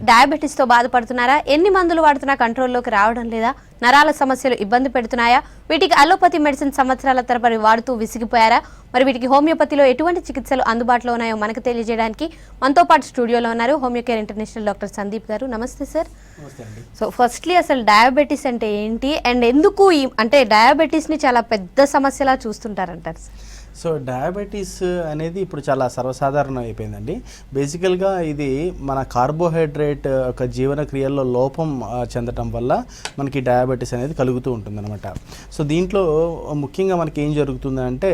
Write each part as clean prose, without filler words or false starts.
డయాబెటీస్తో బాధపడుతున్నారా? ఎన్ని మందులు వాడుతున్నా కంట్రోల్లోకి రావడం లేదా? నరాల సమస్యలు ఇబ్బంది పెడుతున్నాయా? వీటికి అలోపతి మెడిసిన్ సంవత్సరాల తరబడి వాడుతూ విసిగిపోయారా? మరి వీటికి హోమియోపతిలో ఎటువంటి చికిత్సలు అందుబాటులో ఉన్నాయో మనకు తెలియజేయడానికి మనతో పాటు స్టూడియోలో ఉన్నారు homeo care international doctor Sandeep గారు. నమస్తే సార్. సో ఫస్ట్లీ అసలు డయాబెటీస్ అంటే ఏంటి అండ్ ఎందుకు అంటే డయాబెటీస్ని చాలా పెద్ద సమస్యలా చూస్తుంటారంటారు? సో డయాబెటీస్ అనేది ఇప్పుడు చాలా సర్వసాధారణం అయిపోయిందండి. బేసికల్గా ఇది మన కార్బోహైడ్రేట్ ఒక జీవన క్రియల్లో లోపం చెందటం వల్ల మనకి డయాబెటీస్ అనేది కలుగుతూ ఉంటుందన్నమాట. సో దీంట్లో ముఖ్యంగా మనకి ఏం జరుగుతుందంటే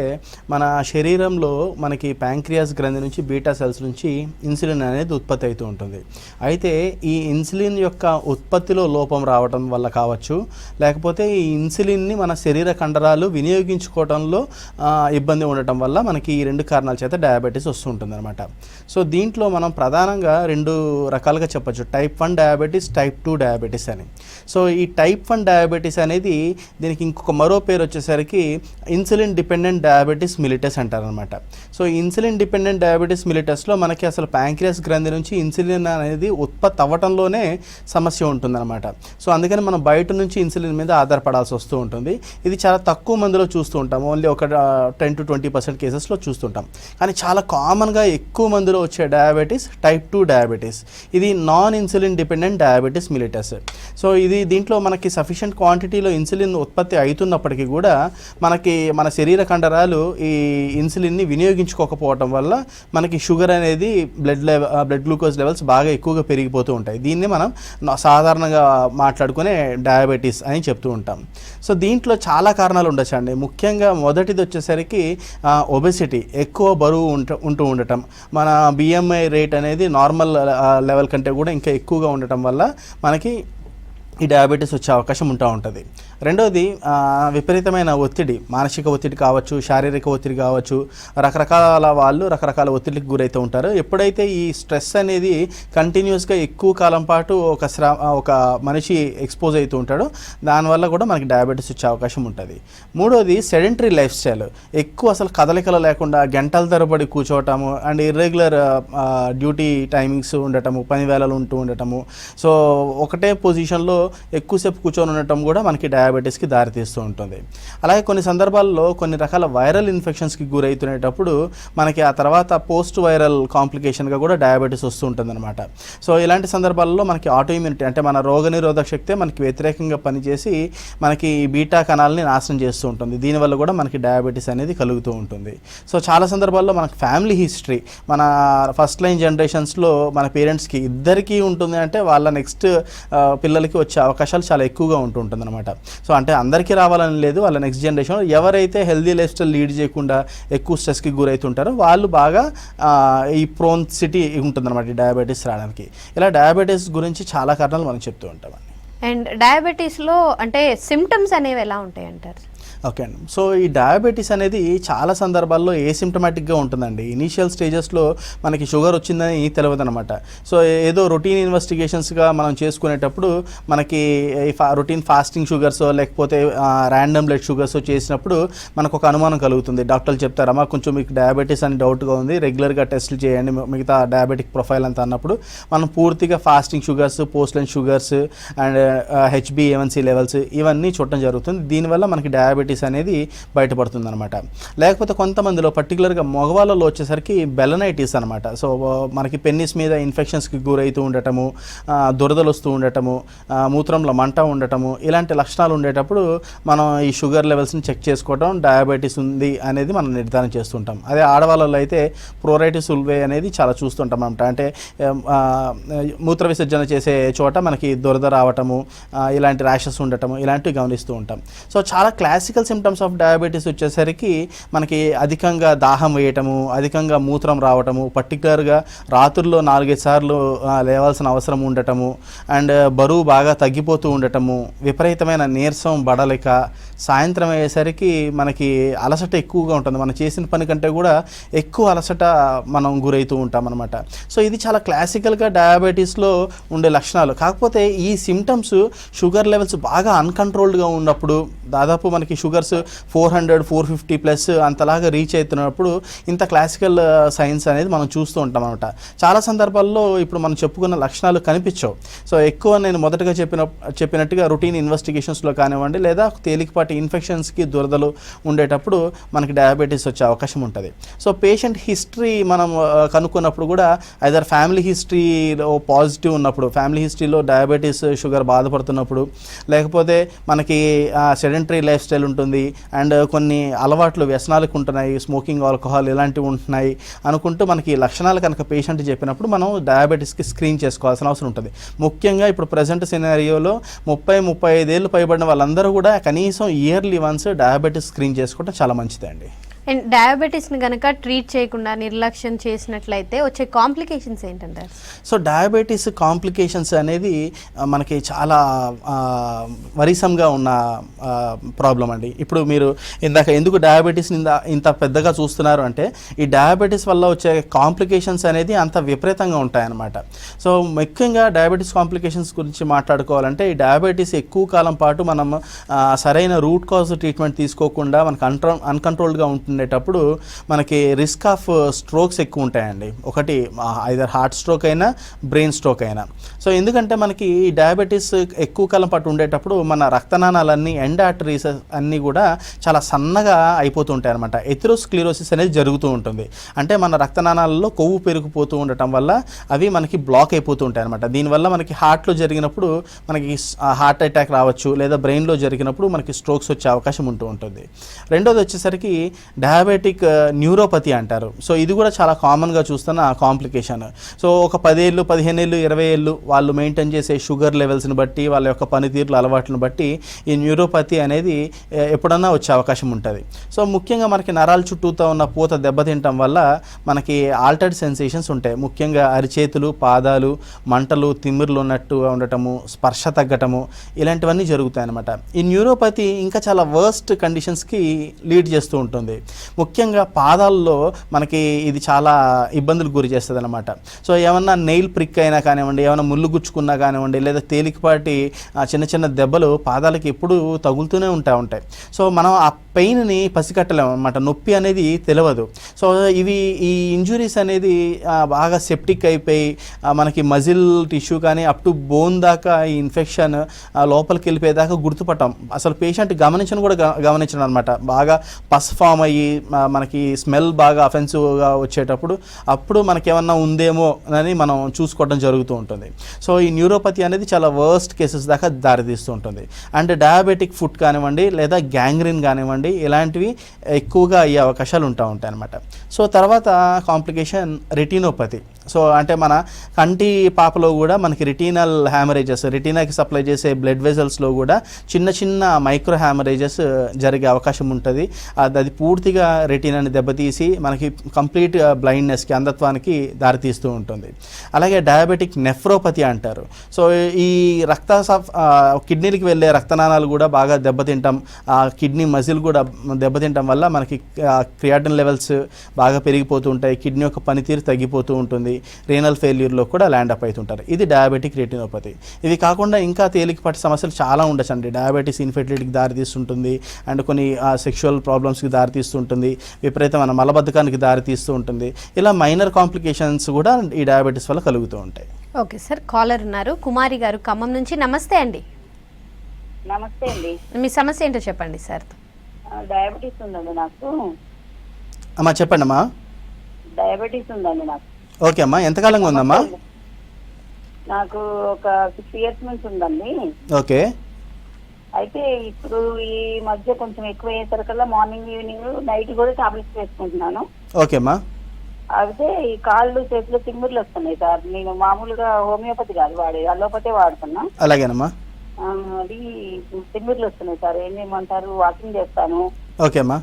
మన శరీరంలో మనకి ప్యాంక్రియాస్ గ్రంథి నుంచి బీటా సెల్స్ నుంచి ఇన్సులిన్ అనేది ఉత్పత్తి అవుతూ ఉంటుంది. అయితే ఈ ఇన్సులిన్ యొక్క ఉత్పత్తిలో లోపం రావడం వల్ల కావచ్చు, లేకపోతే ఈ ఇన్సులిన్ని మన శరీర కండరాలు వినియోగించుకోవడంలో ఇబ్బంది ఉండటం వల్ల మనకి ఈ రెండు కారణాల చేత డయాబెటీస్ వస్తుంటుంది అనమాట. సో దీంట్లో మనం ప్రధానంగా రెండు రకాలుగా చెప్పచ్చు, టైప్ 1 డయాబెటీస్, టైప్ 2 డయాబెటీస్ అని. సో ఈ టైప్ 1 డయాబెటీస్ అనేది దీనికి ఇంకొక మరో పేరు వచ్చేసరికి ఇన్సులిన్ డిపెండెంట్ డయాబెటీస్ మిలిటస్ అంటారనమాట. సో ఇన్సులిన్ డిపెండెంట్ డయాబెటీస్ మిలిటస్లో మనకి అసలు ప్యాంక్రియాస్ గ్రంథి నుంచి ఇన్సులిన్ అనేది ఉత్పత్తి అవ్వటంలోనే సమస్య ఉంటుందన్నమాట. సో అందుకని మనం బయట నుంచి ఇన్సులిన్ మీద ఆధారపడాల్సి వస్తూ ఉంటుంది. ఇది చాలా తక్కువ మందిలో చూస్తూ ఉంటాం, ఓన్లీ ఒక 10-20% కేసెస్లో చూస్తుంటాం. కానీ చాలా కామన్గా ఎక్కువ మందిలో వచ్చే డయాబెటీస్ టైప్ 2 డయాబెటీస్. ఇది non insulin dependent diabetes mellitus. So దీంట్లో మనకి సఫిషియంట్ క్వాంటిటీలో ఇన్సులిన్ ఉత్పత్తి అవుతున్నప్పటికీ కూడా మనకి మన శరీర కండరాలు ఈ ఇన్సులిన్ని వినియోగించుకోకపోవటం వల్ల మనకి షుగర్ అనేది బ్లడ్ గ్లూకోజ్ లెవెల్స్ బాగా ఎక్కువగా పెరిగిపోతూ ఉంటాయి. దీన్ని మనం సాధారణంగా మాట్లాడుకునే డయాబెటీస్ అని చెప్తూ ఉంటాం. సో దీంట్లో చాలా కారణాలు ఉండొచ్చండి. ముఖ్యంగా మొదటిది వచ్చేసరికి ఒబెసిటీ, ఎక్కువ బరువు ఉంటూ ఉండటం, మన బిఎంఐ రేట్ అనేది నార్మల్ లెవెల్ కంటే కూడా ఇంకా ఎక్కువగా ఉండటం వల్ల మనకి ఈ డయాబెటీస్ వచ్చే అవకాశం ఉంటుంది. రెండవది విపరీతమైన ఒత్తిడి, మానసిక ఒత్తిడి కావచ్చు, శారీరక ఒత్తిడి కావచ్చు. రకరకాల వాళ్ళు రకరకాల ఒత్తిడికి గురవుతూ ఉంటారు. ఎప్పుడైతే ఈ స్ట్రెస్ అనేది కంటిన్యూస్గా ఎక్కువ కాలం పాటు ఒక మనిషి ఎక్స్పోజ్ అవుతూ ఉంటాడో దానివల్ల కూడా మనకి డయాబెటీస్ వచ్చే అవకాశం ఉంటుంది. మూడవది సెడెంటరీ లైఫ్ స్టైల్, ఎక్కువ అసలు కదలికలు లేకుండా గంటల తరబడి కూర్చోవటము అండ్ ఇర్రెగ్యులర్ డ్యూటీ టైమింగ్స్ ఉండటము, పని వేళలు ఉంటూ ఉండటము. సో ఒకటే పొజిషన్లో ఎక్కువసేపు కూర్చొని ఉండటం కూడా మనకి డయాబెటీస్కి దారితీస్తూ ఉంటుంది. అలాగే కొన్ని సందర్భాల్లో కొన్ని రకాల వైరల్ ఇన్ఫెక్షన్స్కి గురవుతునేటప్పుడు మనకి ఆ తర్వాత పోస్ట్ వైరల్ కాంప్లికేషన్గా కూడా డయాబెటీస్ వస్తూ ఉంటుందన్నమాట. సో ఇలాంటి సందర్భాల్లో మనకి ఆటోఇమ్యూనిటీ అంటే మన రోగనిరోధక శక్తి మనకి వ్యతిరేకంగా పనిచేసి మనకి బీటా కణాలని నాశనం చేస్తూ ఉంటుంది. దీనివల్ల కూడా మనకి డయాబెటీస్ అనేది కలుగుతూ ఉంటుంది. సో చాలా సందర్భాల్లో మనకి ఫ్యామిలీ హిస్టరీ, మన ఫస్ట్ లైన్ జనరేషన్స్లో మన పేరెంట్స్కి ఇద్దరికీ ఉంటుంది అంటే వాళ్ళ నెక్స్ట్ పిల్లలకి వచ్చే అవకాశాలు చాలా ఎక్కువగా ఉంటుంటుంది అనమాట. సో అంటే అందరికీ రావాలని లేదు, వాళ్ళ నెక్స్ట్ జనరేషన్ ఎవరైతే హెల్దీ లైఫ్ స్టైల్ లీడ్ చేయకుండా ఎక్కువ స్ట్రెస్కి గురవుతుంటారో వాళ్ళు బాగా ఈ ప్రోన్సిటీ ఉంటుందన్నమాట డయాబెటీస్ రావడానికి. ఇలా డయాబెటీస్ గురించి చాలా కారణాలు మనం చెప్తూ ఉంటామండి. అండ్ డయాబెటీస్లో అంటే సిమ్టమ్స్ అనేవి ఎలా ఉంటాయి అంటారు? ఓకే అండి. సో ఈ డయాబెటీస్ అనేది చాలా సందర్భాల్లో ఏసిమ్టమాటిక్గా ఉంటుందండి. ఇనీషియల్ స్టేజెస్లో మనకి షుగర్ వచ్చిందని తెలియదు అనమాట. సో ఏదో రొటీన్ ఇన్వెస్టిగేషన్స్గా మనం చేసుకునేటప్పుడు మనకి రొటీన్ ఫాస్టింగ్ షుగర్స్ లేకపోతే ర్యాండమ్ బ్లడ్ షుగర్స్ చేసినప్పుడు మనకు ఒక అనుమానం కలుగుతుంది. డాక్టర్లు చెప్తారమ్మా కొంచెం మీకు డయాబెటీస్ అని డౌట్గా ఉంది, రెగ్యులర్గా టెస్టులు చేయండి మిగతా డయాబెటిక్ ప్రొఫైల్ అంతా అన్నప్పుడు మనం పూర్తిగా fasting sugars, post line sugars and HbA1c levels ఇవన్నీ చూడటం జరుగుతుంది. దీనివల్ల మనకి డయాబెటీస్ అనేది బయటపడుతుంది అనమాట. లేకపోతే కొంతమందిలో పర్టికులర్గా మగవాళ్ళలో వచ్చేసరికి బెలనైటిస్ అనమాట. సో మనకి పెన్నిస్ మీద ఇన్ఫెక్షన్స్కి గురవుతూ ఉండటము, దురదలు వస్తూ ఉండటము, మూత్రంలో మంట ఉండటము, ఇలాంటి లక్షణాలు ఉండేటప్పుడు మనం ఈ షుగర్ లెవెల్స్ని చెక్ చేసుకోవడం డయాబెటీస్ ఉంది అనేది మనం నిర్ధారణ చేస్తుంటాం. అదే ఆడవాళ్ళలో అయితే ప్రోరైటిస్ ఉల్వే అనేది చాలా చూస్తుంటాం అనమాట. అంటే మూత్ర విసర్జన చేసే చోట మనకి దురద రావటము, ఇలాంటి ర్యాషెస్ ఉండటము ఇలాంటివి గమనిస్తూ ఉంటాం. సో చాలా క్లాసికల్ సిమ్టమ్స్ ఆఫ్ డయాబెటీస్ వచ్చేసరికి మనకి అధికంగా దాహం వేయటము, అధికంగా మూత్రం రావటము, పర్టికులర్గా రాత్రుల్లో 4-5 సార్లు లేవాల్సిన అవసరం ఉండటము అండ్ బరువు బాగా తగ్గిపోతూ ఉండటము, విపరీతమైన నీరసం, బడలిక, సాయంత్రం అయ్యేసరికి మనకి అలసట ఎక్కువగా ఉంటుంది. మనం చేసిన పని కంటే కూడా ఎక్కువ అలసట మనం గురవుతూ ఉంటాం అనమాట. సో ఇది చాలా క్లాసికల్గా డయాబెటీస్లో ఉండే లక్షణాలు. కాకపోతే ఈ సిమ్టమ్స్ షుగర్ లెవెల్స్ బాగా అన్కంట్రోల్డ్గా ఉన్నప్పుడు, దాదాపు మనకి షుగర్ షుగర్స్ 400-450 ప్లస్ అంతలాగా రీచ్ అవుతున్నప్పుడు ఇంత క్లాసికల్ సైన్స్ అనేది మనం చూస్తూ ఉంటాం అనమాట. చాలా సందర్భాల్లో ఇప్పుడు మనం చెప్పుకున్న లక్షణాలు కనిపించవు. సో ఎక్కువ నేను మొదటగా చెప్పినట్టుగా రొటీన్ ఇన్వెస్టిగేషన్స్లో కానివ్వండి, లేదా తేలికపాటి ఇన్ఫెక్షన్స్కి దురదలు ఉండేటప్పుడు మనకి డయాబెటీస్ వచ్చే అవకాశం ఉంటుంది. సో పేషెంట్ హిస్టరీ మనం కనుక్కున్నప్పుడు కూడా ఐదర్ ఫ్యామిలీ హిస్టరీలో పాజిటివ్ ఉన్నప్పుడు, ఫ్యామిలీ హిస్టరీలో డయాబెటీస్ షుగర్ బాధపడుతున్నప్పుడు, లేకపోతే మనకి సెడెంటరీ లైఫ్ స్టైల్ ఉంటుంది అండ్ కొన్ని అలవాట్లు వ్యసనాలకు ఉంటున్నాయి, స్మోకింగ్, ఆల్కహాల్ ఇలాంటివి ఉంటున్నాయి అనుకుంటూ మనకి లక్షణాలు కనుక పేషెంట్ చెప్పినప్పుడు మనం డయాబెటీస్కి స్క్రీన్ చేసుకోవాల్సిన అవసరం ఉంటుంది. ముఖ్యంగా ఇప్పుడు ప్రజెంట్ సినారియోలో 30-35 ఏళ్ళు పైబడిన వాళ్ళందరూ కూడా కనీసం ఇయర్లీ వన్స్ డయాబెటీస్ స్క్రీన్ చేసుకోవడం చాలా మంచిది అండి. అండ్ డయాబెటీస్ని కనుక ట్రీట్ చేయకుండా నిర్లక్ష్యం చేసినట్లయితే వచ్చే కాంప్లికేషన్స్ ఏంటంటారు? సో డయాబెటీస్ కాంప్లికేషన్స్ అనేది మనకి చాలా వరీసంగా ఉన్న ప్రాబ్లం అండి. ఇప్పుడు మీరు ఇందాక ఎందుకు డయాబెటీస్ని ఇంత పెద్దగా చూస్తున్నారు అంటే ఈ డయాబెటీస్ వల్ల వచ్చే కాంప్లికేషన్స్ అనేది అంత విపరీతంగా ఉంటాయన్నమాట. సో ముఖ్యంగా డయాబెటీస్ కాంప్లికేషన్స్ గురించి మాట్లాడుకోవాలంటే ఈ డయాబెటీస్ ఎక్కువ కాలం పాటు మనం సరైన రూట్ కాజ్ ట్రీట్మెంట్ తీసుకోకుండా మనకు అన్కంట్రోల్డ్గా ఉండేటప్పుడు మనకి రిస్క్ ఆఫ్ స్ట్రోక్స్ ఎక్కువ ఉంటాయండి. ఒకటి ఐదర్ హార్ట్ స్ట్రోక్ అయినా బ్రెయిన్ స్ట్రోక్ అయినా. సో ఎందుకంటే మనకి ఈ డయాబెటీస్ ఎక్కువ కాలం పాటు ఉండేటప్పుడు మన రక్తనాళాలన్నీ ఎండ్ ఆర్టరీస్ అన్నీ కూడా చాలా సన్నగా అయిపోతూ ఉంటాయి అనమాట. ఎథెరోస్క్లెరోసిస్ అనేది జరుగుతూ ఉంటుంది. అంటే మన రక్తనాళాలలో కొవ్వు పెరిగిపోతూ ఉండటం వల్ల అవి మనకి బ్లాక్ అయిపోతూ ఉంటాయి అనమాట. దీనివల్ల మనకి హార్ట్లో జరిగినప్పుడు మనకి హార్ట్ అటాక్ రావచ్చు, లేదా బ్రెయిన్లో జరిగినప్పుడు మనకి స్ట్రోక్స్ వచ్చే అవకాశం ఉంటూ ఉంటుంది. రెండోది వచ్చేసరికి డయాబెటిక్ న్యూరోపతి అంటారు. సో ఇది కూడా చాలా కామన్గా చూస్తున్న కాంప్లికేషన్. సో ఒక 10 ఏళ్ళు, 15 ఏళ్ళు, 20 ఏళ్ళు వాళ్ళు మెయింటైన్ చేసే షుగర్ లెవెల్స్ని బట్టి, వాళ్ళ యొక్క పనితీరుల అలవాట్లను బట్టి ఈ న్యూరోపతి అనేది ఎప్పుడన్నా వచ్చే అవకాశం ఉంటుంది. సో ముఖ్యంగా మనకి నరాల చుట్టూతో ఉన్న పూత దెబ్బతింటం వల్ల మనకి ఆల్టర్డ్ సెన్సేషన్స్ ఉంటాయి. ముఖ్యంగా అరిచేతులు, పాదాలు, మంటలు, తిమ్మిర్లు ఉన్నట్టు ఉండటము, స్పర్శ తగ్గటము, ఇలాంటివన్నీ జరుగుతాయి అన్నమాట. ఈ న్యూరోపతి ఇంకా చాలా వర్స్ట్ కండిషన్స్కి లీడ్ చేస్తూ ఉంటుంది. ముఖ్యంగా పాదాల్లో మనకి ఇది చాలా ఇబ్బందులకు గురి చేస్తుంది అనమాట. సో ఏమన్నా నెయిల్ ప్రిక్ అయినా కానివ్వండి, ఏమైనా ముళ్ళు గుచ్చుకున్నా కానివ్వండి, లేదా తేలికపాటి చిన్న చిన్న దెబ్బలు పాదాలకి ఎప్పుడూ తగులుతూనే ఉంటాయి. సో మనం ఆ పెయిన్ని పసిగట్టలేము అనమాట. నొప్పి అనేది తెలియదు. సో ఈ ఇంజురీస్ అనేది బాగా సెప్టిక్ అయిపోయి మనకి మజిల్ టిష్యూ కానీ అప్ టు బోన్ దాకా ఈ ఇన్ఫెక్షన్ లోపలికి వెళ్ళిపోయేదాకా గుర్తుపట్టం. అసలు పేషెంట్ గమనించడం అనమాట. బాగా పస్ ఫామ్ అయ్యి మనకి స్మెల్ బాగా అఫెన్సివ్గా వచ్చేటప్పుడు అప్పుడు మనకేమన్నా ఉందేమో అని మనం చూసుకోవడం జరుగుతూ ఉంటుంది. సో ఈ న్యూరోపతి అనేది చాలా వర్స్ట్ కేసెస్ దాకా దారితీస్తూ ఉంటుంది. అండ్ డయాబెటిక్ ఫుట్ కానివ్వండి, లేదా గ్యాంగ్రీన్ కానివ్వండి, ఇలాంటివి ఎక్కువగా అయ్యే అవకాశాలు ఉంటాయి అన్నమాట. సో తర్వాత కాంప్లికేషన్ రెటినోపతి. సో అంటే మన కంటి పాపలో కూడా మనకి రెటీనల్ హ్యామరేజెస్, రెటీనాకి సప్లై చేసే బ్లడ్ వెజల్స్లో కూడా చిన్న చిన్న మైక్రో హ్యామరేజెస్ జరిగే అవకాశం ఉంటుంది. అది పూర్తిగా రెటీనాని దెబ్బతీసి మనకి కంప్లీట్ బ్లైండ్నెస్కి, అంధత్వానికి దారితీస్తూ ఉంటుంది. అలాగే డయాబెటిక్ నెఫ్రోపతి అంటారు. సో ఈ కిడ్నీలకు వెళ్ళే రక్తనాళాలు కూడా బాగా దెబ్బతింటాం, కిడ్నీ మజిల్ కూడా దెబ్బతింటం వల్ల మనకి క్రియాటిన్ లెవెల్స్ బాగా పెరిగిపోతూ ఉంటాయి, కిడ్నీ యొక్క పనితీరు తగ్గిపోతూ ఉంటుంది, రీనల్ ఫెయిల్యూర్లో కూడా ల్యాండ్ అప్ అవుతుంటారు. ఇది డయాబెటిక్ రెటినోపతి. ఇవి కాకుండా ఇంకా తేలికపాటి సమస్యలు చాలా ఉండొచ్చండి. డయాబెటీస్ ఇన్ఫెర్టిలిటీకి దారితీస్తుంటుంది, అండ్ కొన్ని సెక్షువల్ ప్రాబ్లమ్స్కి దారితీస్తుంటుంది, విపరీతమైన మలబద్ధకానికి దారితీస్తూ ఉంటుంది. ఇలా మైనర్ కాంప్లికేషన్స్ కూడా ఈ డయాబెటీస్ వల్ల కలుగుతూ ఉంటాయి. ఓకే సార్, కాలర్ ఉన్నారు, కుమారి గారు ఖమ్మం నుంచి. నమస్తే అండి. నమస్తే అండి. మీ సమస్య ఏంటో చెప్పండి సార్. డయాబెటీస్ ఉందండి నాకు. అమ్మా చెప్పండి అమ్మా. డయాబెటీస్ ఉందండి నాకు. ఓకే అమ్మా, ఎంతకాలంగా ఉందమ్మా? నాకు ఒక 6 years నుంచి ఉందండి. ఓకే. అయితే ఇప్పుడు ఈ మధ్య కొంచెం ఎక్కువ అయ్యేసరికల్లా మార్నింగ్, ఈవినింగ్, నైట్ కూడా టాబ్లెట్స్ వేసుకుంటున్నాను. ఓకే అమ్మా. అయితే ఈ కాళ్ళు, చేతులు తిమ్మిర్లు వస్తున్నాయి సార్. నేను మామూలుగా హోమియోపతి కాదు అలోపతే వాడుతున్నా. అలాగేనమ్మా. అది తిమ్మిర్లు వస్తున్నాయి సార్. ఏం చేయమంటారు? వాకింగ్ చేస్తాను. ఓకే అమ్మా.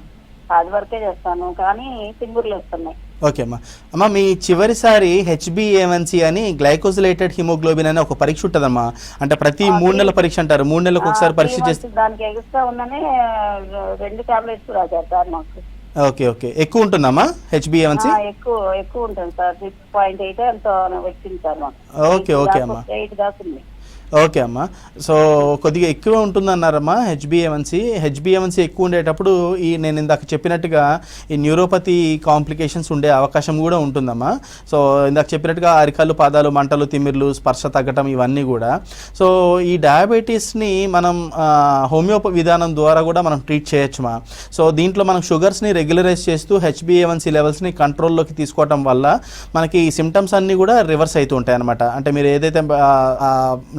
హార్డ్ వర్కే చేస్తాను, కానీ తిమ్మిర్లు వస్తున్నాయి. ఓకే అమ్మా. అమ్మ మీ చివరిసారి HbA1c అని గ్లైకోజిలేటెడ్ హిమోగ్లోబిన్ అని ఒక పరీక్ష ఉంటుందమ్మా. అంటే ప్రతి 3 నెలల పరీక్ష అంటారు. 3 నెలలకు ఒకసారి పరీక్ష చేస్తే దానికి ఎక్స్ట్రా ఉందనే 2 టాబ్లెట్స్ రాశారు సార్ మాకు. Okay okay. ఎక్కువ ఉంటుందమ్మా HbA1c? ఎక్కువ ఉంటుంది సార్. 6.8 ఎంతో వచ్చింది సార్ మాకు. ఓకే ఓకే అమ్మా. 8 దాకా ఉంది. ఓకే అమ్మా. సో కొద్దిగా ఎక్కువ ఉంటుందన్నారమ్మా హెచ్బిఏవన్సీ ఎక్కువ ఉండేటప్పుడు నేను ఇందాక చెప్పినట్టుగా ఈ న్యూరోపతి కాంప్లికేషన్స్ ఉండే అవకాశం కూడా ఉంటుందమ్మా. సో ఇందాక చెప్పినట్టుగా అరికాళ్ళు, పాదాలు మంటలు, తిమ్మిర్లు, స్పర్శ తగ్గటం ఇవన్నీ కూడా. సో ఈ డయాబెటీస్ని మనం హోమియోపతి విధానం ద్వారా కూడా మనం ట్రీట్ చేయొచ్చుమా. సో దీంట్లో మనం షుగర్స్ని రెగ్యులరైజ్ చేస్తూ హెచ్బిఏవన్సీ లెవెల్స్ని కంట్రోల్లోకి తీసుకోవటం వల్ల మనకి ఈ సిమ్టమ్స్ అన్నీ కూడా రివర్స్ అవుతూ ఉంటాయి అనమాట. అంటే మీరు ఏదైతే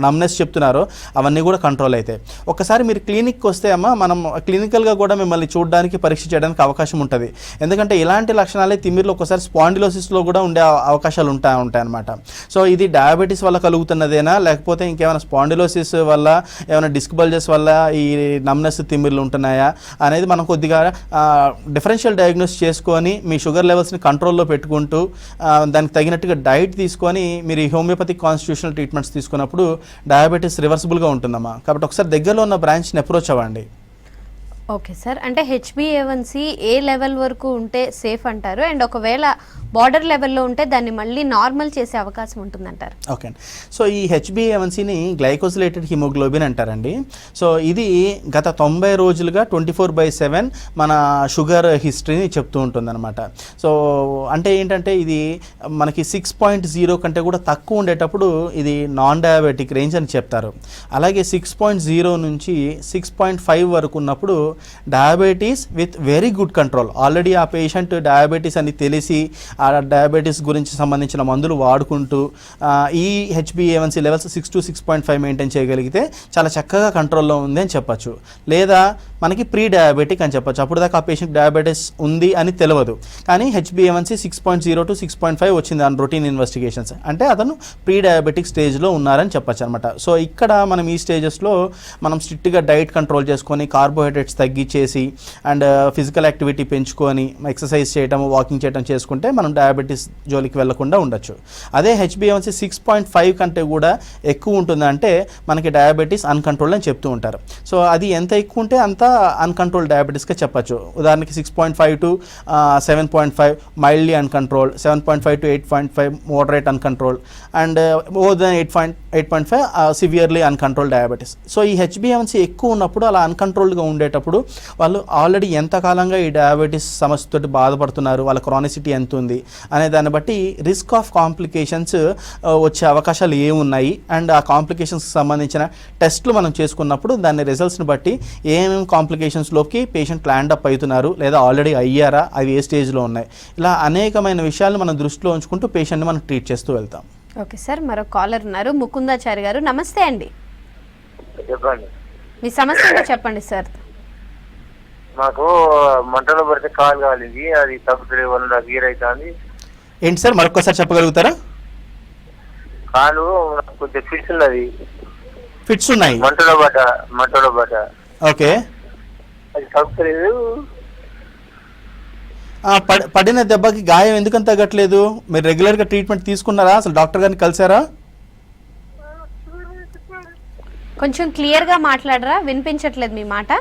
నమ్నెస్ చెప్తున్నారో అవన్నీ కూడా కంట్రోల్ అవుతాయి. ఒకసారి మీరు క్లినిక్కి వస్తే అమ్మా, మనం క్లినికల్గా కూడా మిమ్మల్ని చూడడానికి, పరీక్ష చేయడానికి అవకాశం ఉంటుంది. ఎందుకంటే ఇలాంటి లక్షణాలే తిమ్మిర్లు ఒక్కసారి స్పాండిలోసిస్లో కూడా ఉండే అవకాశాలు ఉంటాయి అనమాట. సో ఇది డయాబెటీస్ వల్ల కలుగుతున్నదేనా, లేకపోతే ఇంకేమైనా స్పాండిలోసిస్ వల్ల, ఏమైనా డిస్క్ బల్జెస్ వల్ల ఈ నమ్నెస్ తిమ్మిర్లు ఉంటున్నాయా అనేది మనం కొద్దిగా డిఫరెన్షియల్ డయాగ్నోస్ చేసుకొని మీ షుగర్ లెవెల్స్ని కంట్రోల్లో పెట్టుకుంటూ దానికి తగినట్టుగా డైట్ తీసుకొని మీరు ఈ హోమియోపతిక్ కాన్స్టిట్యూషనల్ ట్రీట్మెంట్స్ తీసుకున్నప్పుడు డయాబెటీస్ రివర్సిబుల్గా ఉంటుందమ్మా. కాబట్టి ఒకసారి దగ్గరలో ఉన్న బ్రాంచ్ని అప్రోచ్ అవ్వండి. ఓకే సార్, అంటే హెచ్బిఏవన్సీ ఏ లెవెల్ వరకు ఉంటే సేఫ్ అంటారు, అండ్ ఒకవేళ బార్డర్ లెవెల్లో ఉంటే దాన్ని మళ్ళీ నార్మల్ చేసే అవకాశం ఉంటుందంటారు? ఓకే అండి. సో ఈ హెచ్బిఏవన్సీని గ్లైకోసిలేటెడ్ హిమోగ్లోబిన్ అంటారండి. సో ఇది గత 90 రోజులుగా 24/7 మన షుగర్ హిస్టరీని చెప్తూ ఉంటుందన్నమాట. సో అంటే ఏంటంటే ఇది మనకి 6.0 కంటే కూడా తక్కువ ఉండేటప్పుడు ఇది నాన్ డయాబెటిక్ రేంజ్ అని చెప్తారు. అలాగే 6.0 నుంచి 6.5 వరకు ఉన్నప్పుడు diabetes with very good control. Already ఆ పేషెంట్ డయాబెటీస్ అని తెలిసి ఆ డయాబెటీస్ గురించి సంబంధించిన మందులు వాడుకుంటూ ఈ హెచ్బిఏవన్సీ లెవెల్స్ 6 to 6.5 మెయింటైన్ చేయగలిగితే చాలా చక్కగా కంట్రోల్లో ఉంది అని చెప్పచ్చు. లేదా మనకి ప్రీ డయాబెటిక్ అని చెప్పచ్చు. అప్పుడు దాకా ఆ పేషెంట్ డయాబెటీస్ ఉంది అని తెలియదు, కానీ హెచ్బిఏవన్సీ 6.0 to 6.5 వచ్చింది ఆన్ రొటీన్ ఇన్వెస్టిగేషన్స్, అంటే అతను ప్రీ డయాబెటిక్ స్టేజ్లో ఉన్నారని చెప్పచ్చు అనమాట. సో ఇక్కడ మనం ఈ స్టేజెస్లో మనం స్ట్రిక్ట్గా డైట్ కంట్రోల్ చేసుకొని, కార్బోహైడ్రేట్స్ తగ్గించేసి అండ్ ఫిజికల్ యాక్టివిటీ పెంచుకొని, ఎక్సర్సైజ్ చేయడం, వాకింగ్ చేయడం చేసుకుంటే మనం డయాబెటీస్ జోలికి వెళ్లకుండా ఉండొచ్చు. అదే హెచ్బిఏవన్సీ 6.5 కంటే కూడా ఎక్కువ ఉంటుందంటే మనకి డయాబెటీస్ అన్కంట్రోల్డ్ అని చెప్తూ ఉంటారు. సో అది ఎంత ఎక్కువ ఉంటే అంత అన్కంట్రోల్డ్ డయాబెటీస్గా చెప్పచ్చు. ఉదాహరణకి 6.5 to 7.5 mildly uncontrolled, 7.5 to 8.5 moderate uncontrolled, and more than 8.5 severely uncontrolled diabetes. So ఈ హెచ్బిఏవన్సీ ఎక్కువ ఉన్నప్పుడు, అలా అన్కంట్రోల్డ్గా ఉండేటప్పుడు వాళ్ళు ఆల్రెడీ ఎంతకాలంగా ఈ డయాబెటీస్ సమస్యతో బాధపడుతున్నారు, వాళ్ళ క్రానిసిటీ ఎంత ఉంది అనే దాన్ని బట్టి రిస్క్ ఆఫ్ కాంప్లికేషన్స్ వచ్చే అవకాశాలు ఏమున్నాయి, అండ్ ఆ కాంప్లికేషన్స్కి సంబంధించిన టెస్ట్లు మనం చేసుకున్నప్పుడు దాని రిజల్ట్స్ని బట్టి ఏమేమి కాంప్లికేషన్స్లోకి పేషెంట్ ల్యాండ్ అప్ అవుతున్నారు, లేదా ఆల్రెడీ అయ్యారా, అవి ఏ స్టేజ్లో ఉన్నాయి, ఇలా అనేకమైన విషయాలు మనం దృష్టిలో ఉంచుకుంటూ పేషెంట్ని మనం ట్రీట్ చేస్తూ వెళ్తాం. ఓకే సార్, మరో కాలర్ ఉన్నారు, ముకుందాచారి గారు. నమస్తే అండి, చెప్పండి. మీ సమస్య చెప్పండి సార్. మాకు మంటలో పడితే కాలు కాలింది, అది తగ్గుతుంది, 1.5 year అవుతుంది. ఏంటి సార్, మరొకసారి చెప్పగలుగుతారా? కాలు కొంచెం ఫిట్స్ ఉన్నది, ఫిట్స్ ఉన్నాయి, మంటలో పడ్డ. ఓకే, అది తగ్గుతలేదు. పడిన దెబ్బకి గాయం ఎందుకని తగ్గట్లేదు? మీరు రెగ్యులర్గా ట్రీట్మెంట్ తీసుకున్నారా, అసలు డాక్టర్ గారిని కలిసారా? కొంచెం క్లియర్గా మాట్లాడరా, వినిపించట్లేదు మీ మాట.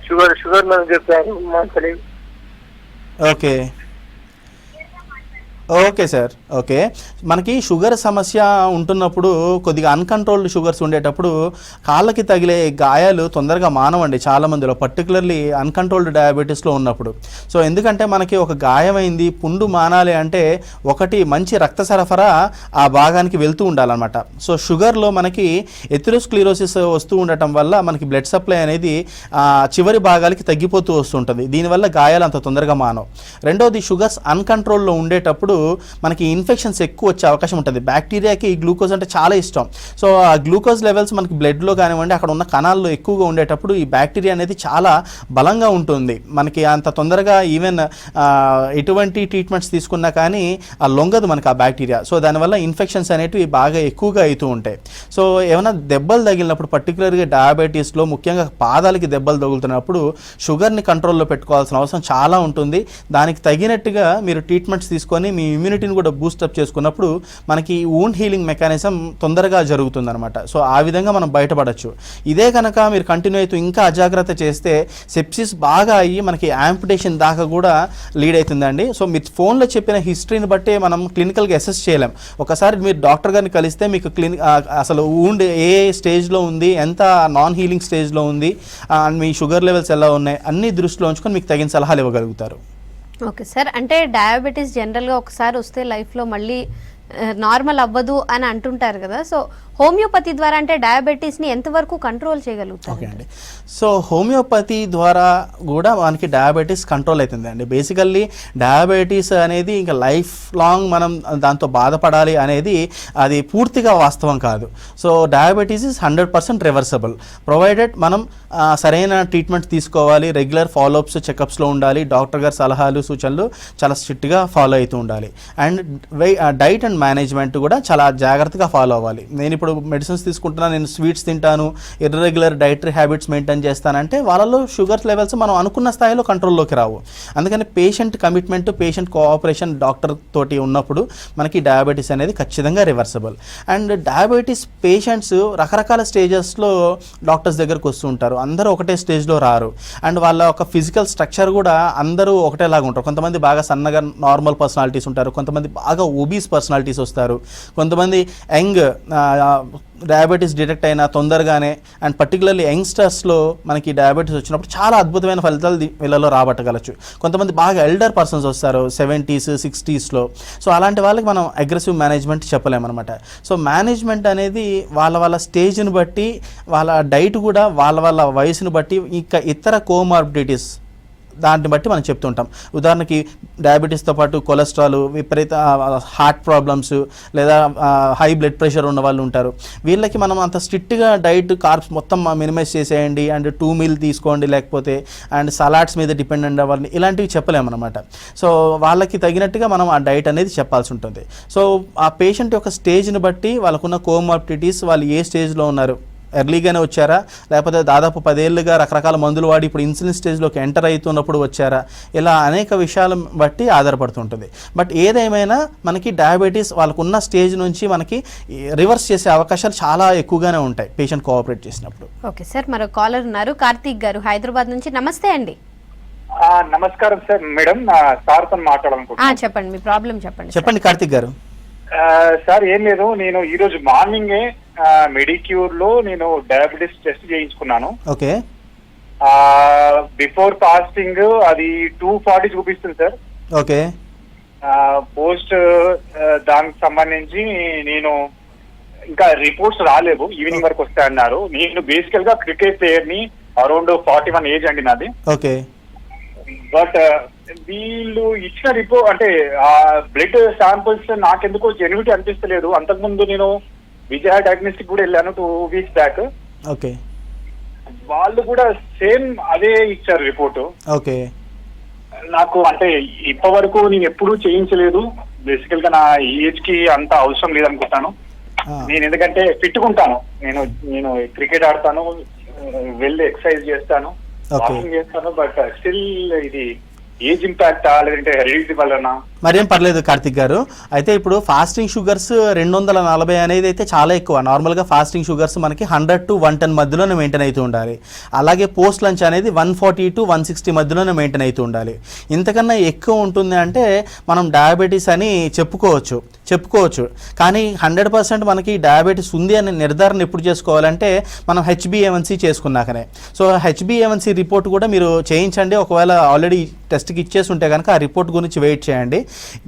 షుగర్ మనం చెప్పారు మాట్లాడలేదు. Okay okay sir. ఓకే, మనకి షుగర్ సమస్య ఉంటున్నప్పుడు కొద్దిగా అన్కంట్రోల్డ్ షుగర్స్ ఉండేటప్పుడు కాళ్ళకి తగిలే గాయాలు తొందరగా మానవండి చాలామందిలో, పర్టికులర్లీ అన్కంట్రోల్డ్ డయాబెటీస్లో ఉన్నప్పుడు. సో ఎందుకంటే మనకి ఒక గాయమైంది, పుండు మానాలి అంటే ఒకటి మంచి రక్త సరఫరా ఆ భాగానికి వెళ్తూ ఉండాలన్నమాట. సో షుగర్లో మనకి ఎథెరోస్క్లెరోసిస్ వస్తూ ఉండటం వల్ల మనకి బ్లడ్ సప్లై అనేది చివరి భాగాలకి తగ్గిపోతూ వస్తుంటుంది. దీనివల్ల గాయాలు అంత తొందరగా మానవు. రెండోది, షుగర్స్ అన్కంట్రోల్లో ఉండేటప్పుడు మనకి ఇన్ఫెక్షన్స్ ఎక్కువ వచ్చే అవకాశం ఉంటుంది. బ్యాక్టీరియాకి గ్లూకోజ్ అంటే చాలా ఇష్టం. సో ఆ గ్లూకోజ్ లెవెల్స్ మనకి బ్లడ్లో కానివ్వండి, అక్కడ ఉన్న కణాల్లో ఎక్కువగా ఉండేటప్పుడు ఈ బ్యాక్టీరియా అనేది చాలా బలంగా ఉంటుంది. మనకి అంత తొందరగా ఈవెన్ ఎటువంటి ట్రీట్మెంట్స్ తీసుకున్నా కానీ లొంగదు మనకి ఆ బ్యాక్టీరియా. సో దానివల్ల ఇన్ఫెక్షన్స్ అనేటివి బాగా ఎక్కువగా అవుతూ ఉంటాయి. సో ఏమైనా దెబ్బలు తగిలినప్పుడు, పర్టికులర్గా డయాబెటీస్లో ముఖ్యంగా పాదాలకి దెబ్బలు తగులుతున్నప్పుడు షుగర్ని కంట్రోల్లో పెట్టుకోవాల్సిన అవసరం చాలా ఉంటుంది. దానికి తగినట్టుగా మీరు ట్రీట్మెంట్స్ తీసుకొని మీ ఇమ్యూనిటీని కూడా బూస్టప్ చేసుకున్నప్పుడు మనకి వూండ్ హీలింగ్ మెకానిజం తొందరగా జరుగుతుందన్నమాట. సో ఆ విధంగా మనం బయటపడచ్చు. ఇదే కనుక మీరు కంటిన్యూ అవుతూ ఇంకా అజాగ్రత్త చేస్తే సెప్సిస్ బాగా అయ్యి మనకి యాంపుటేషన్ దాకా కూడా లీడ్ అవుతుందండి. సో మీరు ఫోన్లో చెప్పిన హిస్టరీని బట్టి మనం క్లినికల్గా అసెస్ చేయలేం. ఒకసారి మీరు డాక్టర్ గారిని కలిస్తే మీకు అసలు వూండ్ ఏ స్టేజ్లో ఉంది, ఎంత నాన్ హీలింగ్ స్టేజ్లో ఉంది, మీ షుగర్ లెవెల్స్ ఎలా ఉన్నాయి అన్ని దృష్టిలో ఉంచుకొని మీకు తగిన సలహాలు ఇవ్వగలుగుతారు. ఓకే సార్, అంటే డయాబెటీస్ జనరల్గా ఒకసారి వస్తే లైఫ్లో మళ్ళీ నార్మల్ అవ్వదు అని అంటుంటారు కదా. సో హోమియోపతి ద్వారా అంటే డయాబెటీస్ని ఎంతవరకు కంట్రోల్ చేయగలుగుతారు? ఓకే అండి. సో హోమియోపతి ద్వారా కూడా మనకి డయాబెటీస్ కంట్రోల్ అవుతుంది అండి. బేసికల్లీ డయాబెటీస్ అనేది ఇంకా లైఫ్ లాంగ్ మనం దాంతో బాధపడాలి అనేది అది పూర్తిగా వాస్తవం కాదు. So diabetes is 100% reversible provided మనం సరైన ట్రీట్మెంట్ తీసుకోవాలి, రెగ్యులర్ ఫాలోఅప్స్ చెకప్స్లో ఉండాలి, డాక్టర్ గారి సలహాలు సూచనలు చాలా స్ట్రిక్ట్గా ఫాలో అవుతూ ఉండాలి. అండ్ డైట్ అండ్ మేనేజ్మెంట్ కూడా చాలా జాగ్రత్తగా ఫాలో అవ్వాలి. నేను ఇప్పుడు మెడిసిన్స్ తీసుకుంటున్నా, నేను స్వీట్స్ తింటాను, ఇర్రెగ్యులర్ డైటరీ హ్యాబిట్స్ మెయింటైన్ చేస్తానంటే వాళ్ళలో షుగర్ లెవెల్స్ మనం అనుకున్న స్థాయిలో కంట్రోల్లోకి రావు. అందుకని patient commitment, patient cooperation doctor తోటి ఉన్నప్పుడు మనకి డయాబెటీస్ అనేది ఖచ్చితంగా రివర్సబుల్. అండ్ డయాబెటీస్ పేషెంట్స్ రకరకాల స్టేజెస్లో డాక్టర్స్ దగ్గరకు వస్తూ ఉంటారు. అందరూ ఒకటే స్టేజ్లో రారు. అండ్ వాళ్ళ ఒక ఫిజికల్ స్ట్రక్చర్ కూడా అందరూ ఒకటేలాగా ఉంటారు. కొంతమంది బాగా సన్నగా నార్మల్ పర్సనాలిటీస్ ఉంటారు, కొంతమంది బాగా ఒబీస్ పర్సనాలిటీస్ వస్తారు, కొంతమంది యంగ్ డయాబెటీస్ డిటెక్ట్ అయిన తొందరగానే. అండ్ పర్టికులర్లీ యంగ్స్టర్స్లో మనకి డయాబెటీస్ వచ్చినప్పుడు చాలా అద్భుతమైన ఫలితాలు వీళ్ళలో రాబట్టగలచ్చు. కొంతమంది బాగా ఎల్డర్ పర్సన్స్ వస్తారు 70s 60sలో. సో అలాంటి వాళ్ళకి మనం అగ్రెసివ్ మేనేజ్మెంట్ చెప్పలేమన్నమాట. సో మేనేజ్మెంట్ అనేది వాళ్ళ స్టేజ్ని బట్టి, వాళ్ళ డైట్ కూడా వాళ్ళ వయసుని బట్టి, ఇంకా ఇతర కోమార్బిడిటీస్ దాన్ని బట్టి మనం చెప్తుంటాం. ఉదాహరణకి డయాబెటీస్తో పాటు కొలెస్ట్రాల్, విపరీత హార్ట్ ప్రాబ్లమ్స్, లేదా హై బ్లడ్ ప్రెషర్ ఉన్న వాళ్ళు ఉంటారు. వీళ్ళకి మనం అంత స్ట్రిక్ట్గా డైట్ కార్బ్స్ మొత్తం మినిమైజ్ చేసేయండి అండ్ 2 మీల్ తీసుకోండి, లేకపోతే అండ్ సలాడ్స్ మీద డిపెండెంట్ అవ్వాలి, ఇలాంటివి చెప్పలేమన్నమాట. సో వాళ్ళకి తగినట్టుగా మనం ఆ డైట్ అనేది చెప్పాల్సి ఉంటుంది. సో ఆ పేషెంట్ యొక్క స్టేజ్ని బట్టి, వాళ్ళకున్న కోమార్బిడిటీస్, వాళ్ళు ఏ స్టేజ్లో ఉన్నారు, ఎర్లీగానే వచ్చారా, లేకపోతే దాదాపు 10 ఏళ్ళుగా రకరకాల మందులు వాడి ఇప్పుడు ఇన్సులిన్ స్టేజ్లోకి ఎంటర్ అవుతున్నప్పుడు వచ్చారా, ఇలా అనేక విషయాలను బట్టి ఆధారపడుతుంటుంది. బట్ ఏదేమైనా మనకి డయాబెటీస్ వాళ్ళకున్న స్టేజ్ నుంచి మనకి రివర్స్ చేసే అవకాశాలు చాలా ఎక్కువగానే ఉంటాయి పేషెంట్ కోఆపరేట్ చేసినప్పుడు. ఓకే సార్, మరో కాలర్ ఉన్నారు, కార్తీక్ గారు హైదరాబాద్ నుంచి. నమస్తే అండి. నమస్కారం సార్. మేడం సార్తో మాట్లాడాలనుకుంటున్నాను. చెప్పండి, మీ ప్రాబ్లం చెప్పండి. చెప్పండి కార్తీక్ గారు. సార్ ఏం లేదు, నేను ఈ రోజు మార్నింగే మెడిక్యూర్ లో నేను డయాబెటీస్ టెస్ట్ చేయించుకున్నాను. ఓకే. బిఫోర్ ఫాస్టింగ్ అది 240 చూపిస్తుంది సార్. ఓకే. పోస్ట్ దానికి సంబంధించి నేను ఇంకా రిపోర్ట్స్ రాలేవు, ఈవినింగ్ వరకు వస్తాయి అన్నారు. నేను బేసికల్ గా క్రికెట్ ప్లేయర్ ని, అరౌండ్ 41 ఏజ్ అండి నాది. ఓకే. బట్ వీళ్ళు ఇచ్చిన రిపోర్ట్ అంటే ఆ బ్లడ్ శాంపుల్స్ నాకెందుకో జెన్యూనిటీ అనిపిస్తలేదు. అంతకుముందు నేను విజయ డయాగ్నోస్టిక్ కూడా వెళ్ళాను 2 weeks బ్యాక్. ఓకే. వాళ్ళు కూడా సేమ్ అదే ఇచ్చారు రిపోర్టు. ఓకే. నాకు అంటే ఇప్పటి వరకు నేను ఎప్పుడూ చేయించలేదు. బేసికల్ గా నా ఏజ్ కి అంత అవసరం లేదనుకుంటాను. నేను ఎందుకంటే ఫిట్ గా ఉంటాను. నేను క్రికెట్ ఆడతాను, వెళ్ళి ఎక్సర్సైజ్ చేస్తాను, వాకింగ్ చేస్తాను. బట్ స్టిల్ ఇది ఏజ్ ఇంపాక్ట్ లేదంటే హెరిడిటీ వలన మరేం పర్లేదు కార్తిక్ గారు. అయితే ఇప్పుడు ఫాస్టింగ్ షుగర్స్ 240 అనేది అయితే చాలా ఎక్కువ. నార్మల్గా ఫాస్టింగ్ షుగర్స్ మనకి 100 to 110 మధ్యలోనే మెయింటైన్ అవుతూ ఉండాలి. అలాగే పోస్ట్ లంచ్ అనేది 140 to 160 మధ్యలోనే మెయింటైన్ అవుతూ ఉండాలి. ఇంతకన్నా ఎక్కువ ఉంటుంది అంటే మనం డయాబెటీస్ అని చెప్పుకోవచ్చు. కానీ 100% మనకి డయాబెటీస్ ఉంది అనే నిర్ధారణ ఎప్పుడు చేసుకోవాలంటే మనం HbA1c చేసుకున్నాకనే. సో HbA1c రిపోర్ట్ కూడా మీరు చేయించండి. ఒకవేళ ఆల్రెడీ టెస్ట్కి ఇచ్చేసి ఉంటే కనుక ఆ రిపోర్ట్ గురించి వెయిట్ చేయండి.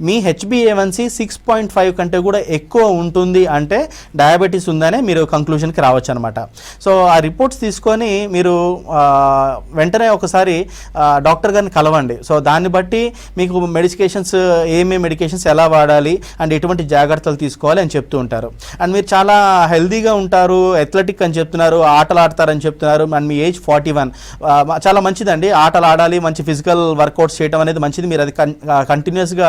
మీ HbA1c 6.5 కంటే కూడా ఎక్కువ ఉంటుంది అంటే డయాబెటీస్ ఉందనే మీరు కంక్లూషన్కి రావచ్చు అనమాట. సో ఆ రిపోర్ట్స్ తీసుకొని మీరు వెంటనే ఒకసారి డాక్టర్ గారిని కలవండి. సో దాన్ని బట్టి మీకు ఏమేమి మెడికేషన్స్ ఎలా వాడాలి అండ్ ఎటువంటి జాగ్రత్తలు తీసుకోవాలి అని చెప్తూ ఉంటారు. అండ్ మీరు చాలా హెల్దీగా ఉంటారు, అథ్లెటిక్ అని చెప్తున్నారు, ఆటలు ఆడతారని చెప్తున్నారు. అండ్ మీ ఏజ్ 41 చాలా మంచిదండి. ఆటలు ఆడాలి, మంచి ఫిజికల్ వర్కౌట్స్ చేయడం అనేది మంచిది. మీరు అది కంటిన్యూస్గా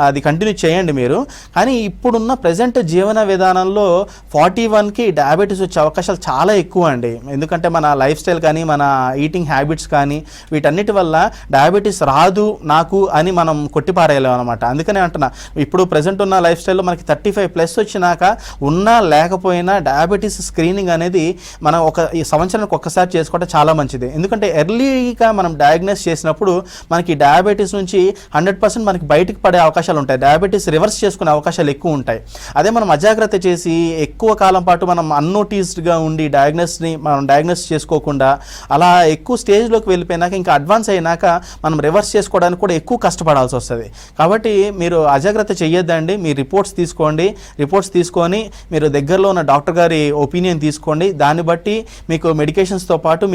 అది కంటిన్యూ చేయండి మీరు. కానీ ఇప్పుడున్న ప్రజెంట్ జీవన విధానంలో 41కి డయాబెటీస్ వచ్చే అవకాశాలు చాలా ఎక్కువ అండి. ఎందుకంటే మన లైఫ్ స్టైల్ కానీ మన ఈటింగ్ హ్యాబిట్స్ కానీ వీటన్నిటి వల్ల డయాబెటీస్ రాదు నాకు అని మనం కొట్టిపారేయలేం అనమాట. అందుకనే అంటున్నా, ఇప్పుడు ప్రజెంట్ ఉన్న లైఫ్ స్టైల్లో మనకి 35+ వచ్చినాక ఉన్నా లేకపోయినా డయాబెటీస్ స్క్రీనింగ్ అనేది మనం ఈ సంవత్సరానికి ఒక్కసారి చేసుకోవడం చాలా మంచిది. ఎందుకంటే ఎర్లీగా మనం డయాగ్నోస్ చేసినప్పుడు మనకి డయాబెటీస్ నుంచి 100% మనకి బయటికి పడే అవకాశాలు ఉంటాయి. డయాబెటీస్ రివర్స్ చేసుకునే అవకాశాలు ఎక్కువ ఉంటాయి. అదే మనం అజాగ్రత్త చేసి ఎక్కువ కాలం పాటు మనం అన్నోటీస్డ్గా ఉండి మనం డయాగ్నోస్ చేసుకోకుండా అలా ఎక్కువ స్టేజ్లోకి వెళ్ళిపోయినాక ఇంకా అడ్వాన్స్ అయినాక మనం రివర్స్ చేసుకోవడానికి కూడా ఎక్కువ కష్టపడాల్సి వస్తుంది. కాబట్టి మీరు అజాగ్రత్త చెయ్యొద్దండి. మీ రిపోర్ట్స్ తీసుకోండి. రిపోర్ట్స్ తీసుకొని మీరు దగ్గరలో ఉన్న డాక్టర్ గారి ఒపీనియన్ తీసుకోండి. దాన్ని బట్టి మీకు మెడికేషన్స్తో పాటు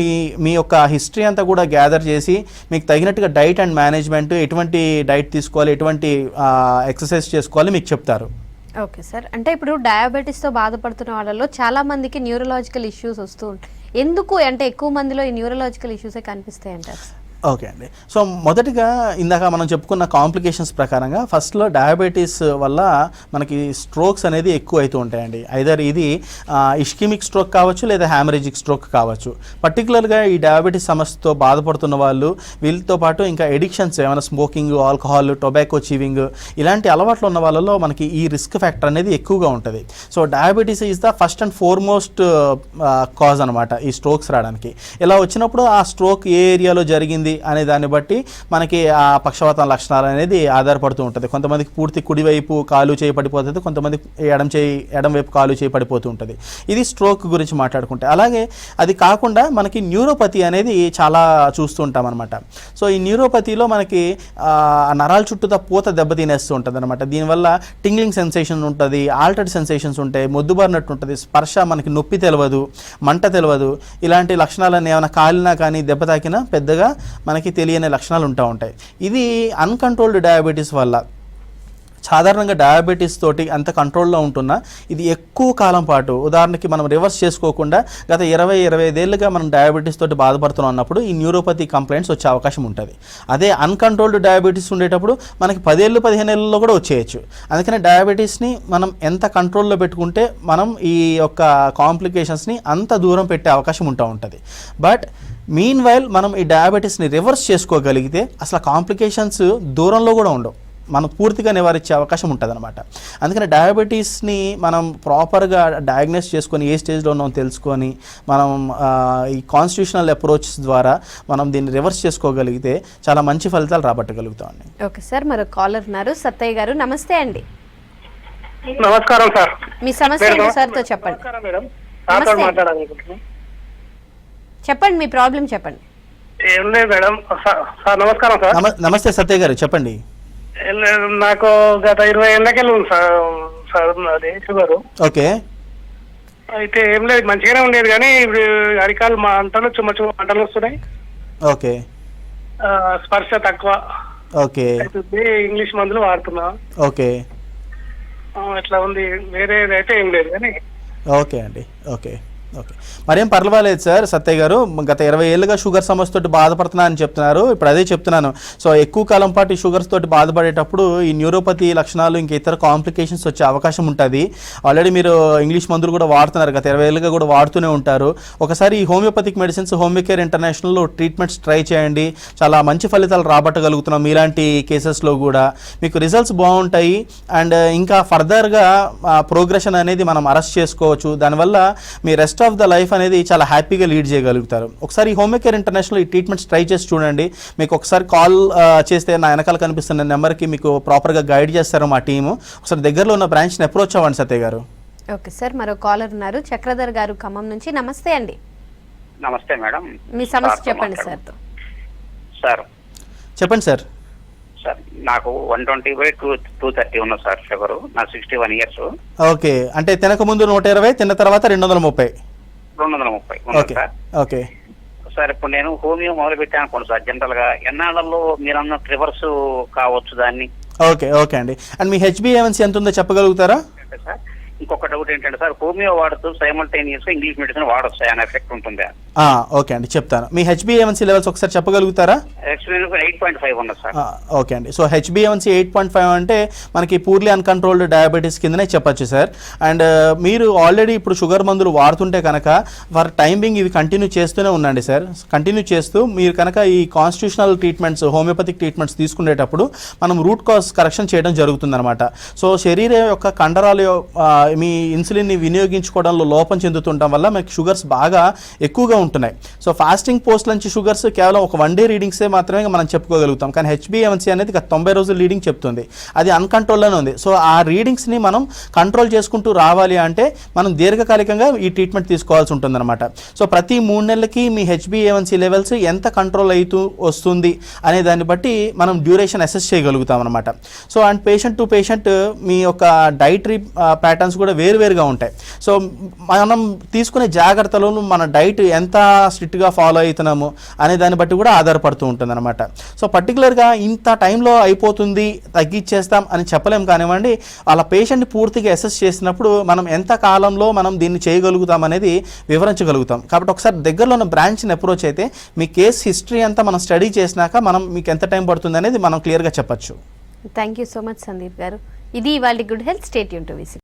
మీ యొక్క హిస్టరీ అంతా కూడా గ్యాదర్ చేసి మీకు తగినట్టుగా డైట్ అండ్ మేనేజ్మెంట్, ఎటువంటి డైట్ తీసుకోవాలి, ఎటువంటి ఎక్సర్సైజ్ చేసుకోవాలి మీకు చెప్తారు. ఓకే సార్, అంటే ఇప్పుడు డయాబెటీస్తో బాధపడుతున్న వాళ్ళలో చాలా మందికి న్యూరలాజికల్ ఇష్యూస్ వస్తూ ఉంటాయి. ఎందుకు అంటే ఎక్కువ మందిలో ఈ న్యూరలాజికల్ ఇష్యూసే కనిపిస్తాయి అంటారు? ఓకే అండి. సో మొదటిగా ఇందాక మనం చెప్పుకున్న కాంప్లికేషన్స్ ప్రకారంగా ఫస్ట్లో డయాబెటీస్ వల్ల మనకి స్ట్రోక్స్ అనేది ఎక్కువ అవుతూ ఉంటాయండి. ఐదర్ ఇది ఇష్కిమిక్ స్ట్రోక్ కావచ్చు లేదా హ్యామరేజిక్ స్ట్రోక్ కావచ్చు. పర్టికులర్గా ఈ డయాబెటీస్ సమస్యతో బాధపడుతున్న వాళ్ళు, వీళ్ళతో పాటు ఇంకా ఎడిక్షన్స్ ఏమైనా స్మోకింగ్, ఆల్కహాల్, టొబాకో చీవింగ్ ఇలాంటి అలవాట్లు ఉన్న వాళ్ళలో మనకి ఈ రిస్క్ ఫ్యాక్టర్ అనేది ఎక్కువగా ఉంటుంది. So diabetes is the first and foremost cause అనమాట ఈ స్ట్రోక్స్ రావడానికి. ఇలా వచ్చినప్పుడు ఆ స్ట్రోక్ ఏ ఏరియాలో జరిగింది అనే దాన్ని బట్టి మనకి ఆ పక్షవాతం లక్షణాలు అనేది ఆధారపడుతూ ఉంటుంది. కొంతమందికి పూర్తి కుడివైపు కాలు చేయి పడిపోతుంది, కొంతమంది ఎడం వైపు కాలు చేయి పడిపోతూ ఉంటుంది. ఇది స్ట్రోక్ గురించి మాట్లాడుకుంటే. అలాగే అది కాకుండా మనకి న్యూరోపతి అనేది చాలా చూస్తూ ఉంటాం అనమాట. సో ఈ న్యూరోపతిలో మనకి నరాల చుట్టూతా పూత దెబ్బతినేస్తూ ఉంటుంది అనమాట. దీనివల్ల టింగ్లింగ్ సెన్సేషన్ ఉంటుంది, ఆల్టర్డ్ సెన్సేషన్స్ ఉంటాయి, మొద్దుబారినట్టు ఉంటుంది, స్పర్శ మనకి నొప్పి తెలియదు, మంట తెలియదు. ఇలాంటి లక్షణాలన్నీ ఏమైనా కాలినా కానీ దెబ్బ తాకినా పెద్దగా మనకి తెలియని లక్షణాలు ఉంటాయి. ఇది అన్కంట్రోల్డ్ డయాబెటీస్ వల్ల. సాధారణంగా డయాబెటీస్ తోటి అంత కంట్రోల్లో ఉంటున్నా ఇది ఎక్కువ కాలం పాటు, ఉదాహరణకి మనం రివర్స్ చేసుకోకుండా గత 20-25 ఏళ్ళుగా మనం డయాబెటీస్ తోటి బాధపడుతున్నాం అన్నప్పుడు ఈ న్యూరోపతి కంప్లైంట్స్ వచ్చే అవకాశం ఉంటుంది. అదే అన్కంట్రోల్డ్ డయాబెటీస్ ఉండేటప్పుడు మనకి 10 ఏళ్ళు 15 ఏళ్ళలో కూడా వచ్చేయచ్చు. అందుకని డయాబెటీస్ని మనం ఎంత కంట్రోల్లో పెట్టుకుంటే మనం ఈ యొక్క కాంప్లికేషన్స్ని అంత దూరం పెట్టే అవకాశం ఉంటుంది. బట్ మీన్ వైల్ మనం ఈ డయాబెటీస్ని రివర్స్ చేసుకోగలిగితే అసలు కాంప్లికేషన్స్ దూరంలో కూడా ఉండవు, మనం పూర్తిగా నివారించే అవకాశం ఉంటుంది అనమాట. అందుకని డయాబెటీస్ని మనం ప్రాపర్గా డయాగ్నోస్ చేసుకొని ఏ స్టేజ్లో ఉన్నామో తెలుసుకొని మనం ఈ కాన్స్టిట్యూషనల్ అప్రోచ్ ద్వారా మనం దీన్ని రివర్స్ చేసుకోగలిగితే చాలా మంచి ఫలితాలు రాబట్టగలుగుతామండి. ఓకే సార్, మరో కాలర్ ఉన్నారు. సత్తయ్య గారు, నమస్తే అండి. నమస్కారం సార్. మీ సమస్య సార్తో చెప్పండి. చెప్పండి, మీ ప్రాబ్లం చెప్పండి. ఏం లేదు మేడం. సార్ నమస్కారం సార్. నమస్తే సత్య గారు, చెప్పండి. నాకు గత 20 ఏళ్ళకెళ్ళి ఉంది సార్ అది షుగర్. ఓకే. అయితే ఏం లేదు, మంచిగానే ఉండేది కానీ ఇప్పుడు అరికాలు మంటలు చుమ్మ మంటలు వస్తున్నాయి. ఓకే. స్పర్శ తక్కువ. ఓకే. ఇంగ్లీష్ మందులు వాడుతున్నా. ఓకే. ఇట్లా ఉంది, వేరేదైతే ఏం లేదు కానీ. ఓకే అండి. ఓకే. ఓకే, మరేం పర్వాలేదు సార్. సత్య గారు, గత 20 ఏళ్ళుగా షుగర్ సమస్య తోటి బాధపడుతున్నా అని చెప్తున్నారు. ఇప్పుడు అదే చెప్తున్నాను. సో ఎక్కువ కాలం పాటు ఈ షుగర్స్ తోటి బాధపడేటప్పుడు ఈ న్యూరోపతి లక్షణాలు ఇంకా ఇతర కాంప్లికేషన్స్ వచ్చే అవకాశం ఉంటుంది. ఆల్రెడీ మీరు ఇంగ్లీష్ మందులు కూడా వాడుతున్నారు, గత 20 ఏళ్ళుగా కూడా వాడుతూనే ఉంటారు. ఒకసారి ఈ హోమియోపతిక్ మెడిసిన్స్ హోమియోకేర్ ఇంటర్నేషనల్లో ట్రీట్మెంట్స్ ట్రై చేయండి. చాలా మంచి ఫలితాలు రాబట్టగలుగుతున్నాం. మీలాంటి కేసెస్లో కూడా మీకు రిజల్ట్స్ బాగుంటాయి. అండ్ ఇంకా ఫర్దర్గా ప్రోగ్రెషన్ అనేది మనం అరెస్ట్ చేసుకోవచ్చు. దానివల్ల me rest of the life అనేది చాలా హ్యాపీగా లీడ్ చేయగలుగుతారు. ఒకసారి హోమియోకేర్ ఇంటర్నేషనల్ ఈ ట్రీట్మెంట్స్ ట్రై చేసి చూడండి. మీకు ఒకసారి కాల్ చేస్తే నా వెనకాల కనిపిస్తున్న నెంబర్కి మీకు ప్రాపర్గా గైడ్ చేస్తారు మా టీము. ఒకసారి దగ్గరలో ఉన్న బ్రాంచ్ని అప్రోచ్ అవ్వండి సత్య గారు. ఓకే సార్, మరో కాలర్ ఉన్నారు. చక్రధర్ గారు, ఖమ్మం నుంచి. నమస్తే అండి. నమస్తే మేడం. మీ సమస్య చెప్పండి సార్. సార్ చెప్పండి సార్. సార్ నాకు 120/230 ఉన్న సార్ షుగర్. నా 61 ఇయర్స్. ఓకే, అంటే తినక ముందు 120, తిన్న తర్వాత 230. 230 ఓకే. ఓకే సార్, ఇప్పుడు నేను హోమియో మొదలు పెట్టాను అనుకోండి సార్. జనరల్ గా ఎన్నాళ్ళలో మీరు అన్న రివర్స్ కావచ్చు దాన్ని? ఓకే. ఓకే అండి. అండ్ మీ HbA1c ఎంత ఉందో చెప్పగలుగుతారా? సార్ ఇంకొక డౌట్ ఏంటంటే సార్, హోమియో వాడుతూ సైమల్టేనియస్ ఇంగ్లీష్ మెడిసిన్ వాడొచ్చా అనే ఎఫెక్ట్ ఉంటుందా? ఓకే అండి, చెప్తాను. మీ హెచ్బిఏవన్సీ లెవెల్స్ ఒకసారి చెప్పగలుగుతారా? యాక్చువల్లీ 8.5 ఉన్నది సార్. ఓకే అండి. సో హెచ్బిఏవన్సీ 8.5 అంటే మనకి పూర్లీ అన్కంట్రోల్డ్ డయాబెటీస్ కిందనే చెప్పొచ్చు సార్. అండ్ మీరు ఆల్రెడీ ఇప్పుడు షుగర్ మందులు వాడుతుంటే కనుక ఫర్ టైమింగ్ ఇవి కంటిన్యూ చేస్తూనే ఉండండి సార్. కంటిన్యూ చేస్తూ మీరు కనుక ఈ కాన్స్టిట్యూషనల్ ట్రీట్మెంట్స్, హోమియోపతిక్ ట్రీట్మెంట్స్ తీసుకునేటప్పుడు మనం రూట్ కాజ్ కరెక్షన్ చేయడం జరుగుతుందన్నమాట. సో శరీరం యొక్క కండరాలు మీ ఇన్సులిన్ని వినియోగించుకోవడంలో లోపం చెందుతుండటం వల్ల మీకు షుగర్స్ బాగా ఎక్కువగా ఉంటున్నాయి. సో ఫాస్టింగ్ పోస్ట్ నుంచి షుగర్స్ కేవలం ఒక 1 డే రీడింగ్సే మాత్రమే మనం చెప్పుకోగలుగుతాం. కానీ హెచ్బిఏవన్సీ అనేది 90 రోజులు రీడింగ్ చెప్తుంది. అది అన్కంట్రోల్లోనే ఉంది. సో ఆ రీడింగ్స్ని మనం కంట్రోల్ చేసుకుంటూ రావాలి అంటే మనం దీర్ఘకాలికంగా ఈ ట్రీట్మెంట్ తీసుకోవాల్సి ఉంటుందన్నమాట. సో ప్రతి 3 నెలలకి మీ హెచ్బిఏవన్సీ లెవెల్స్ ఎంత కంట్రోల్ అవుతూ వస్తుంది అనే దాన్ని బట్టి మనం డ్యూరేషన్ అసెస్ చేయగలుగుతాం అనమాట. So and patient to patient మీ యొక్క డైటరీ ప్యాటర్న్స్ కూడా వేరువేరుగా ఉంటాయి. సో మనం తీసుకునే జాగ్రత్తలు మన డైట్ ఎంత స్ట్రిక్ట్గా ఫాలో అవుతున్నాము అనే దాన్ని బట్టి కూడా ఆధారపడుతూ ఉంటుంది అనమాట. సో పర్టికులర్గా ఇంత టైంలో అయిపోతుంది, తగ్గించేస్తాం అని చెప్పలేం. కానివ్వండి, అలా పేషెంట్ని పూర్తిగా అసెస్ చేసినప్పుడు మనం ఎంత కాలంలో మనం దీన్ని చేయగలుగుతాం అనేది వివరించగలుగుతాం. కాబట్టి ఒకసారి దగ్గరలో ఉన్న బ్రాంచ్ని అప్రోచ్ అయితే మీ కేస్ హిస్టరీ అంతా మనం స్టడీ చేసినాక మనం మీకు ఎంత టైం పడుతుంది అనేది మనం క్లియర్గా చెప్పచ్చు. Thank you so much Sandeep గారు. ఇది ఇవాళ good health. Stay tune to VC.